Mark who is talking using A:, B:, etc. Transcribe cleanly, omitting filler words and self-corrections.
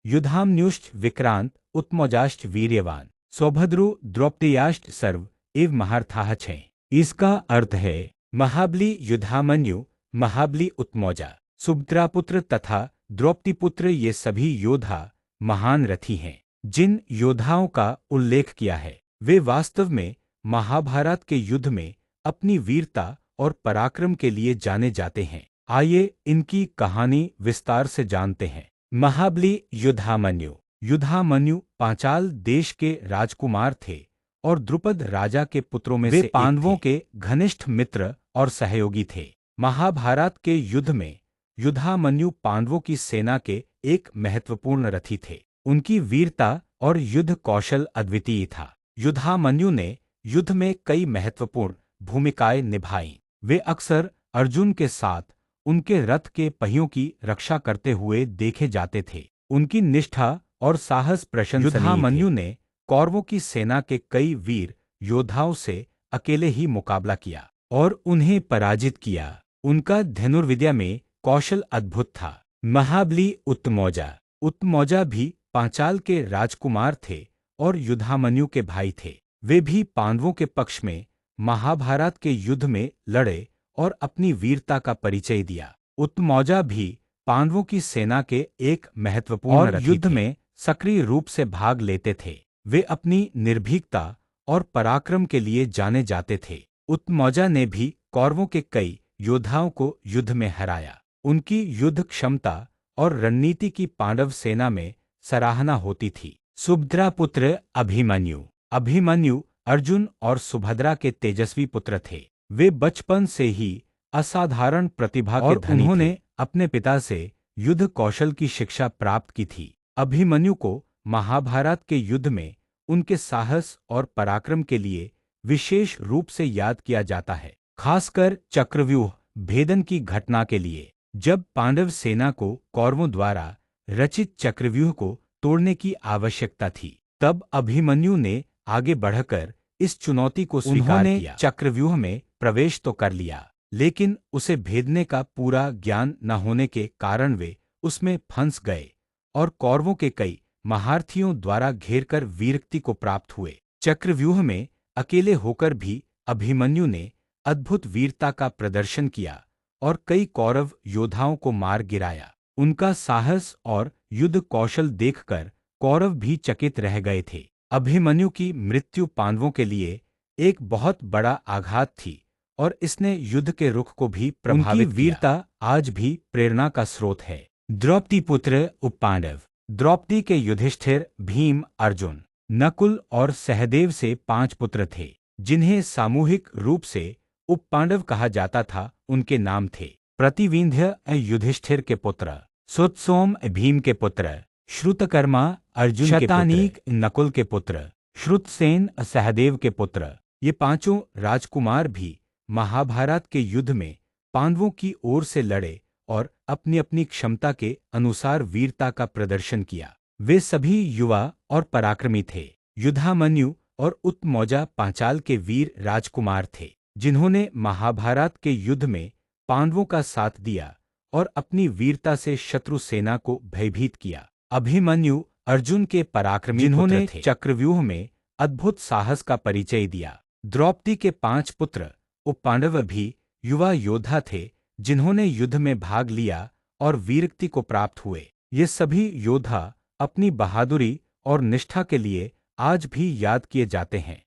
A: युधामन्युश्च विक्रांत उत्मौजाश्च वीर्यवान सौभद्रु द्रौपदीयाश्च सर्व एव महारथाः छः। इसका अर्थ है महाबली युधामन्यु, महाबली उत्मौजा, सुभद्रापुत्र तथा द्रौपदीपुत्र ये सभी योद्धा महान रथी हैं। जिन योद्धाओं का उल्लेख किया है वे वास्तव में महाभारत के युद्ध में अपनी वीरता और पराक्रम के लिए जाने जाते हैं। आइए इनकी कहानी विस्तार से जानते हैं। महाबली युधामन्यु। युधामन्यु पांचाल देश के राजकुमार थे और द्रुपद राजा के पुत्रों में से पांडवों के घनिष्ठ मित्र और सहयोगी थे। महाभारत के युद्ध में युधामन्यु पांडवों की सेना के एक महत्वपूर्ण रथी थे। उनकी वीरता और युद्ध कौशल अद्वितीय था। युधामन्यु ने युद्ध में कई महत्वपूर्ण भूमिकाएं निभाईं। वे अक्सर अर्जुन के साथ उनके रथ के पहियों की रक्षा करते हुए देखे जाते थे। उनकी निष्ठा और साहस प्रशंसनीय थे। युधामन्यु ने कौरवों की सेना के कई वीर योद्धाओं से अकेले ही मुकाबला किया और उन्हें पराजित किया। उनका धनुर्विद्या में कौशल अद्भुत था। महाबली उत्तमौजा। उत्तमौजा भी पांचाल के राजकुमार थे और युधामन्यु के भाई थे। वे भी पांडवों के पक्ष में महाभारत के युद्ध में लड़े और अपनी वीरता का परिचय दिया। उत्तमौजा भी पांडवों की सेना के एक महत्वपूर्ण रथी युद्ध में सक्रिय रूप से भाग लेते थे। वे अपनी निर्भीकता और पराक्रम के लिए जाने जाते थे। उत्तमौजा ने भी कौरवों के कई योद्धाओं को युद्ध में हराया। उनकी युद्ध क्षमता और रणनीति की पांडव सेना में सराहना होती थी। सुभद्रापुत्र अभिमन्यु। अभिमन्यु अर्जुन और सुभद्रा के तेजस्वी पुत्र थे। वे बचपन से ही असाधारण प्रतिभा के धनी थे। उन्होंने अपने पिता से युद्ध कौशल की शिक्षा प्राप्त की थी। अभिमन्यु को महाभारत के युद्ध में उनके साहस और पराक्रम के लिए विशेष रूप से याद किया जाता है, खासकर चक्रव्यूह भेदन की घटना के लिए। जब पांडव सेना को कौरवों द्वारा रचित चक्रव्यूह को तोड़ने की आवश्यकता थी, तब अभिमन्यु ने आगे बढ़कर इस चुनौती को स्वीकार किया। चक्रव्यूह में प्रवेश तो कर लिया, लेकिन उसे भेदने का पूरा ज्ञान न होने के कारण वे उसमें फंस गए और कौरवों के कई महारथियों द्वारा घेरकर वीरगति को प्राप्त हुए। चक्रव्यूह में अकेले होकर भी अभिमन्यु ने अद्भुत वीरता का प्रदर्शन किया और कई कौरव योद्धाओं को मार गिराया। उनका साहस और युद्ध कौशल देखकर कौरव भी चकित रह गए थे। अभिमन्यु की मृत्यु पांडवों के लिए एक बहुत बड़ा आघात थी और इसने युद्ध के रुख को भी प्रभावित किया। वीरता आज भी प्रेरणा का स्रोत है। द्रौपदीपुत्र उपपांडव। द्रौपदी के युधिष्ठिर, भीम, अर्जुन, नकुल और सहदेव से 5 पुत्र थे, जिन्हें सामूहिक रूप से उपपांडव कहा जाता था। उनके नाम थे प्रतिविंध्य युधिष्ठिर के पुत्र, सुतसोम भीम के पुत्र, श्रुतकर्मा अर्जुन के पुत्र, शतानीक नकुल के पुत्र, श्रुतसेन सहदेव के पुत्र। ये पांचों राजकुमार भी महाभारत के युद्ध में पांडवों की ओर से लड़े और अपनी अपनी क्षमता के अनुसार वीरता का प्रदर्शन किया। वे सभी युवा और पराक्रमी थे। युधामन्यु और उत्तमौजा पांचाल के वीर राजकुमार थे, जिन्होंने महाभारत के युद्ध में पांडवों का साथ दिया और अपनी वीरता से शत्रु सेना को भयभीत किया। अभिमन्यु अर्जुन के पराक्रमी, जिन्होंने चक्रव्यूह में अद्भुत साहस का परिचय दिया। द्रौपदी के 5 पुत्र उपपांडव भी युवा योद्धा थे, जिन्होंने युद्ध में भाग लिया और वीरगति को प्राप्त हुए। ये सभी योद्धा अपनी बहादुरी और निष्ठा के लिए आज भी याद किए जाते हैं।